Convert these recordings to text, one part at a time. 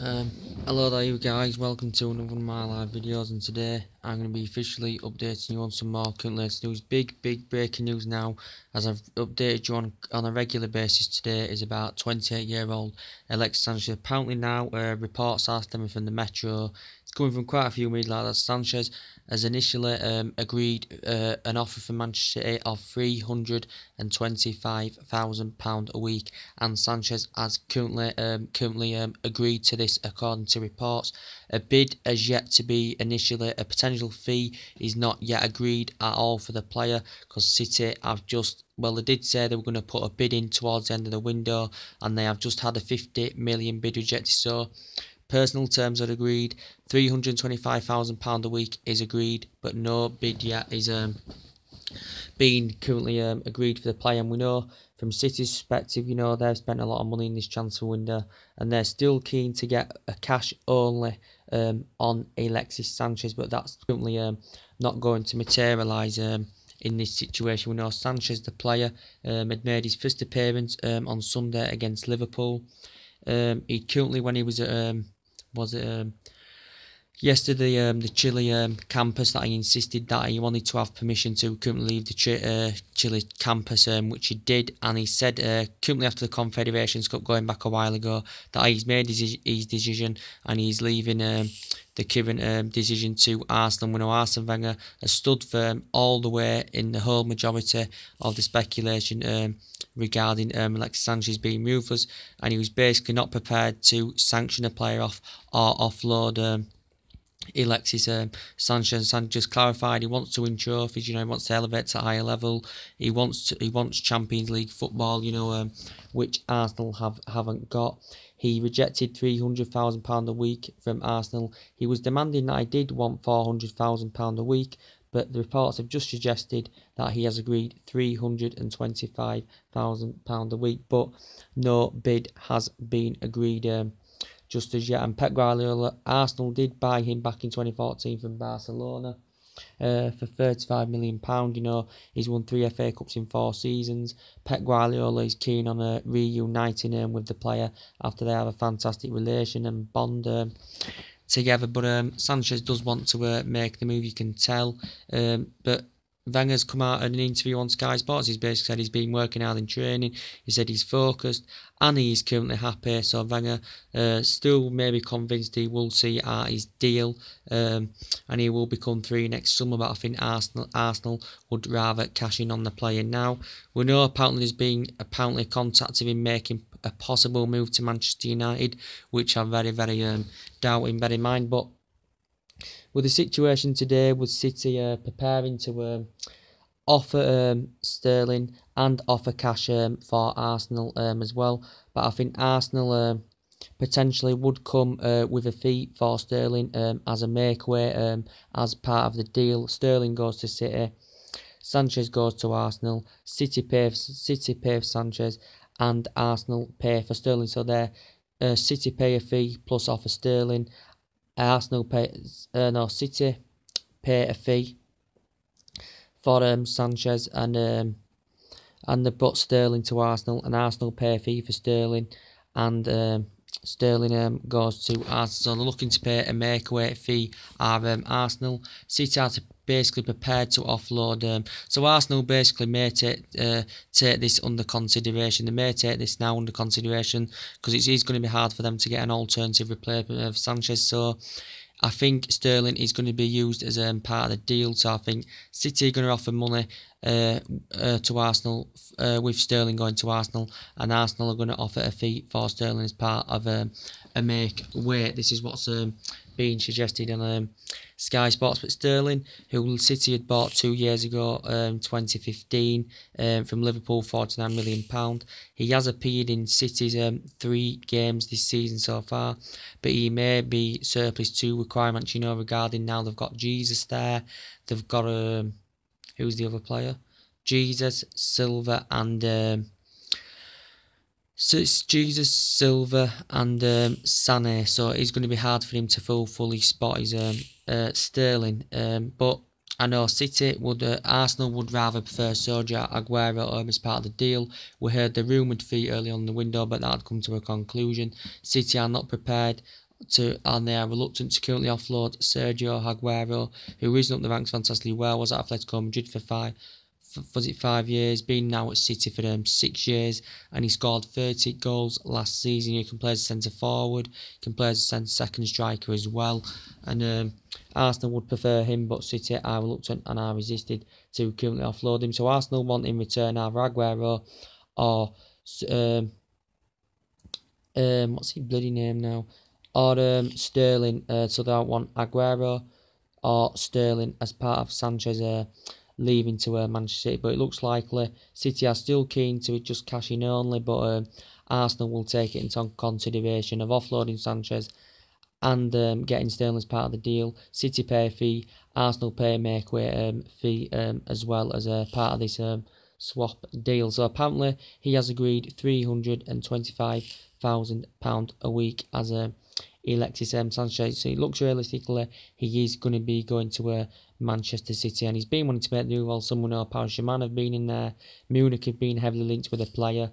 Um, Hello there you guys, welcome to another one of my live videos, and today I'm going to be officially updating you on some more current latest news. Big breaking news now, as I've updated you on a regular basis today, is about 28-year-old Alexis Sanchez. Apparently now reports are stemming from the Metro. It's coming from quite a few media like that. Sanchez has initially agreed an offer from Manchester City of £325,000 a week, and Sanchez has currently agreed to this according to reports. A bid has yet to be initially. A potential fee is not yet agreed at all for the player, because City have just, well, they did say they were going to put a bid in towards the end of the window, and they have just had a 50 million bid rejected. So personal terms are agreed. £325,000 a week is agreed, but no bid yet is being currently agreed for the player. And we know from City's perspective, they've spent a lot of money in this transfer window, and they're still keen to get a cash only on Alexis Sanchez, but that's currently not going to materialise in this situation. We know Sanchez, the player, had made his first appearance on Sunday against Liverpool. He currently, when he was at yesterday, the Chile campus, that he insisted that he wanted to have permission to currently leave the Chile campus, which he did, and he said currently after the Confederations Cup going back a while ago that he's made his decision and he's leaving the current decision to Arsenal. We know Arsene Wenger has stood firm all the way in the whole majority of the speculation regarding Alexis Sanchez being ruthless, and he was basically not prepared to sanction a player off or offload Alexis Sanchez. Sanchez clarified he wants to win trophies. He wants to elevate to a higher level. He wants Champions League football. Which Arsenal haven't got. He rejected £300,000 a week from Arsenal. He was demanding that I did want £400,000 a week, but the reports have just suggested that he has agreed £325,000 a week, but no bid has been agreed just as yet. And Pep Guardiola, Arsenal did buy him back in 2014 from Barcelona for £35 million. He's won 3 FA Cups in 4 seasons. Pep Guardiola is keen on reuniting him with the player after they have a fantastic relation and bond together. But Sanchez does want to make the move, you can tell. But Wenger's come out in an interview on Sky Sports. He's basically said he's been working hard in training. He said he's focused and he's currently happy. So Wenger still maybe convinced he will see out his deal and he will become free next summer. But I think Arsenal would rather cash in on the player now. We know apparently there's been contact of him making a possible move to Manchester United, which I'm very doubting, bear in mind. But with the situation today, with City preparing to offer Sterling and offer cash for Arsenal as well. But I think Arsenal potentially would come with a fee for Sterling as a makeaway as part of the deal. Sterling goes to City, Sanchez goes to Arsenal, City pay for Sanchez, and Arsenal pay for Sterling. So City pay a fee plus offer Sterling. City pay a fee for Sanchez and they put Sterling to Arsenal, and Arsenal pay a fee for Sterling, and Sterling goes to Arsenal. So they're looking to pay a makeaway fee. Arsenal. City are basically prepared to offload. So Arsenal basically may take this under consideration. They may take this now under consideration because it is going to be hard for them to get an alternative replacement of Sanchez. So I think Sterling is going to be used as part of the deal. So I think City are going to offer money to Arsenal with Sterling going to Arsenal, and Arsenal are going to offer a fee for Sterling as part of a make weight. This is what's being suggested on Sky Sports. But Sterling, who City had bought 2 years ago, 2015, from Liverpool, £49 million. He has appeared in City's 3 games this season so far, but he may be surplus to requirements, regarding now they've got Jesus there. They've got who's the other player? Jesus, Silva, and so it's Jesus, Silva, and Sané. So it's going to be hard for him to fully spot his Sterling. But I know Arsenal would rather prefer Sergio Aguero as part of the deal. We heard the rumoured fee early on in the window, but that had come to a conclusion. City are not prepared and they are reluctant to currently offload Sergio Aguero, who risen up the ranks fantastically well, was at Atletico Madrid for 5 years, been now at City for 6 years, and he scored 30 goals last season. He can play as a centre forward, can play as a second striker as well, and Arsenal would prefer him, but City are reluctant and are resisted to currently offload him. So Arsenal want in return either Aguero or what's his bloody name now? Or Sterling. So they want Aguero or Sterling as part of Sanchez leaving to Manchester City. But it looks likely City are still keen to just cash in only, but Arsenal will take it into consideration of offloading Sanchez and getting Sterling as part of the deal. City pay a fee, Arsenal pay a make-way fee as well as a part of this swap deal. So apparently he has agreed £325,000 a week as Alexis Sanchez. So it looks realistically he is going to be going to Manchester City, and he's been wanting to make the move. While someone know Paris Saint-Germain have been in there, Munich have been heavily linked with a player.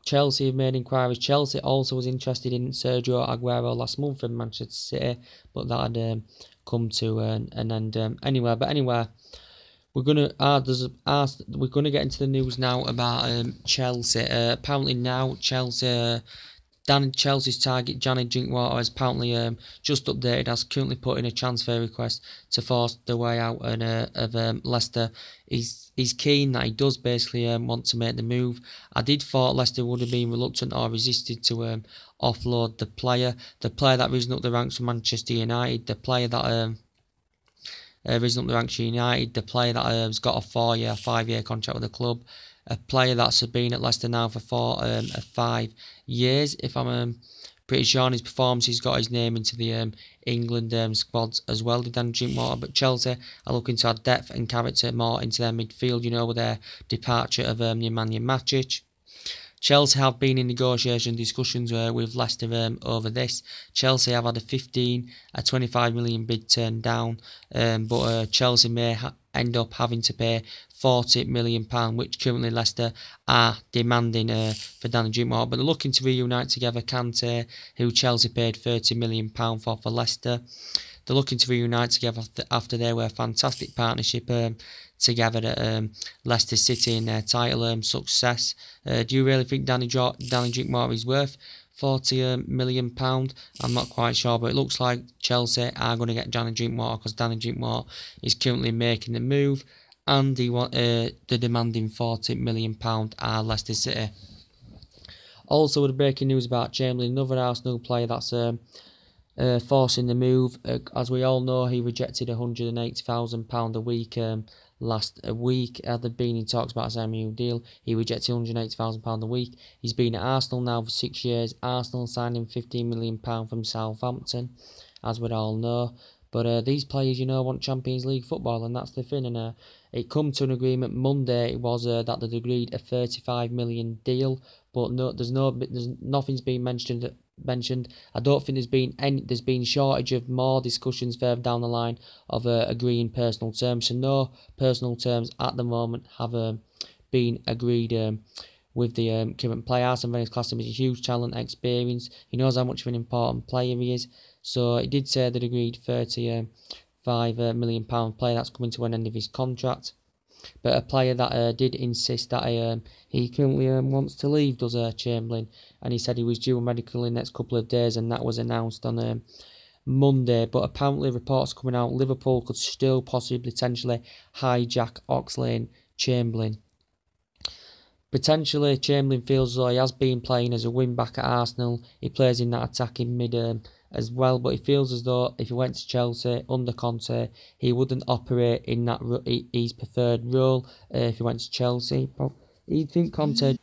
Chelsea have made inquiries. Chelsea also was interested in Sergio Aguero last month from Manchester City, but that had come to an end anyway. But anyway, we're gonna get into the news now about Chelsea. Apparently now Chelsea's target Johnny Drinkwater has apparently just updated, has currently put in a transfer request to force the way out of Leicester. He's keen that he does basically want to make the move. I did thought Leicester would have been reluctant or resisted to offload the player that risen up the ranks from Manchester United, the player that risen up the ranks for United, the player that has got a 5-year contract with the club, a player that's been at Leicester now for 5 years. If I'm pretty sure on his performance, he's got his name into the England squads as well, the Dan Drinkwater. But Chelsea are looking to add depth and character more into their midfield, with their departure of Nemanja Matic. Chelsea have been in negotiation discussions with Leicester over this. Chelsea have had a 25 million bid turned down, but Chelsea may end up having to pay £40 million, which currently Leicester are demanding for Danny Drinkwater. But they're looking to reunite together Kante, who Chelsea paid £30 million for Leicester. They're looking to reunite together after they were a fantastic partnership together at Leicester City in their title success. Do you really think Danny Drinkwater is worth £40 million? I'm not quite sure, but it looks like Chelsea are going to get Danny Drinkwater because Danny Drinkwater is currently making the move, and they're demanding £40 million are Leicester City. Also, with breaking news about Chamberlain, another Arsenal player that's forcing the move. As we all know, he rejected £180,000 a week last week. They'd been in talks about a new deal. He rejected £180,000 a week. He's been at Arsenal now for 6 years. Arsenal signed him £15 million from Southampton, as we all know. But these players, want Champions League football, and that's the thing. And it come to an agreement Monday. It was that they'd agreed a £35 million deal, but there's nothing's been mentioned. I don't think there's been shortage of more discussions further down the line of agreeing personal terms. So no personal terms at the moment have been agreed with the current player. Arsene Wenger's classed him as a huge talent, experience. He knows how much of an important player he is. So he did say they'd agreed £35 million player that's coming to an end of his contract. But a player that did insist that he currently wants to leave, does Chamberlain, and he said he was due a medical in the next couple of days, and that was announced on Monday. But apparently reports coming out, Liverpool could still potentially hijack Oxlade-Chamberlain. Potentially, Chamberlain feels as though he has been playing as a wing-back at Arsenal. He plays in that attacking mid as well, but he feels as though if he went to Chelsea under Conte, he wouldn't operate in that his preferred role if he went to Chelsea. But he'd think Conte...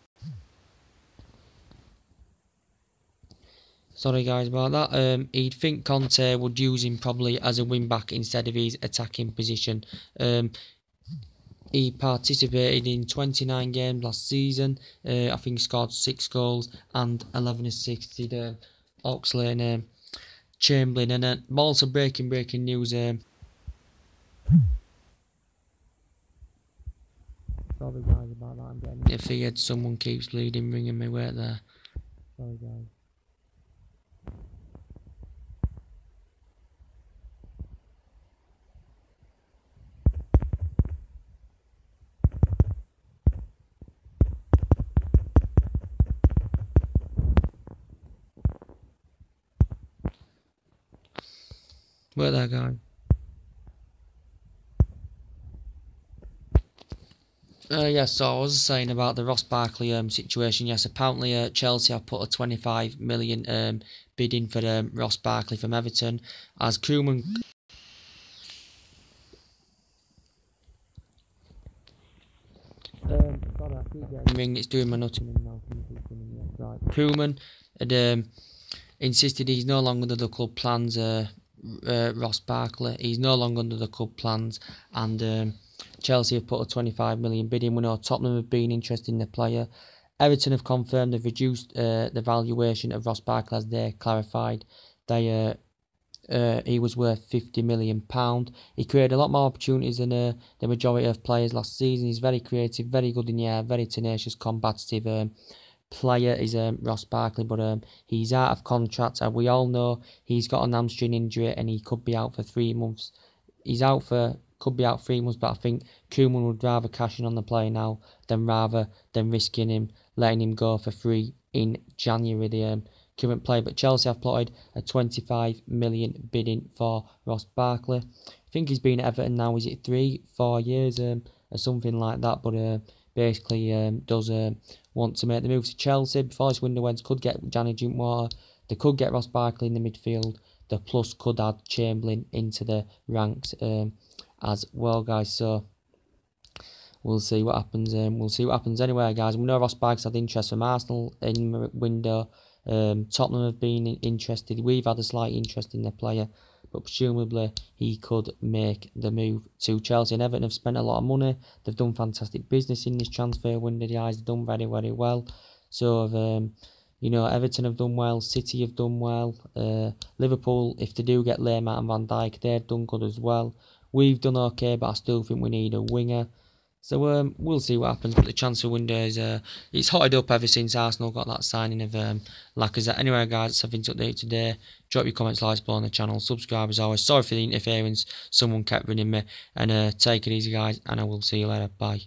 Sorry guys about that. He'd think Conte would use him probably as a wing-back instead of his attacking position. He participated in 29 games last season. I think he scored 6 goals and 11 assists. Oxlade and Chamberlain. And also breaking news. Sorry guys about that. I'm getting interfered. Someone keeps bleeding, ringing me. Wait there. Sorry guys. Where there, guys? Yes, so I was saying about the Ross Barkley situation. Yes, apparently Chelsea have put a 25 million bid in for Ross Barkley from Everton, as Koeman. Sorry, I keep getting ring. It's doing my nutting now. Right, Koeman had insisted he's no longer under the club plans. Ross Barkley, he's no longer under the club plans, and Chelsea have put a 25 million bid in. We know Tottenham have been interested in the player. Everton have confirmed they've reduced the valuation of Ross Barkley, as they clarified. He was worth £50 million. He created a lot more opportunities than the majority of players last season. He's very creative, very good in the air, very tenacious, combative player is Ross Barkley, but he's out of contract, and we all know he's got an hamstring injury and he could be out for 3 months. Could be out 3 months, but I think Koeman would rather cash in on the player now than risking him, letting him go for free in January, the current player. But Chelsea have plotted a 25 million bidding for Ross Barkley. I think he's been at Everton now, is it 3-4 years or something like that, but basically does want to make the move to Chelsea before this window ends. Could get Johnny Drinkwater, they could get Ross Barkley in the midfield, the plus could add Chamberlain into the ranks as well, guys. So we'll see what happens. We'll see what happens anyway, guys. We know Ross Barkley's had interest from Arsenal in the window. Tottenham have been interested. We've had a slight interest in the player, but presumably he could make the move to Chelsea. And Everton have spent a lot of money. They've done fantastic business in this transfer window. The guys have done very, very well. So Everton have done well. City have done well. Liverpool, if they do get Layman and Van Dijk, they've done good as well. We've done okay, but I still think we need a winger. So we'll see what happens. But the transfer window is it's hotted up ever since Arsenal got that signing of Lacazette. Anyway, guys, that's something to update today. Drop your comments, likes below on the channel. Subscribe as always. Sorry for the interference. Someone kept ringing me. And take it easy, guys. And I will see you later. Bye.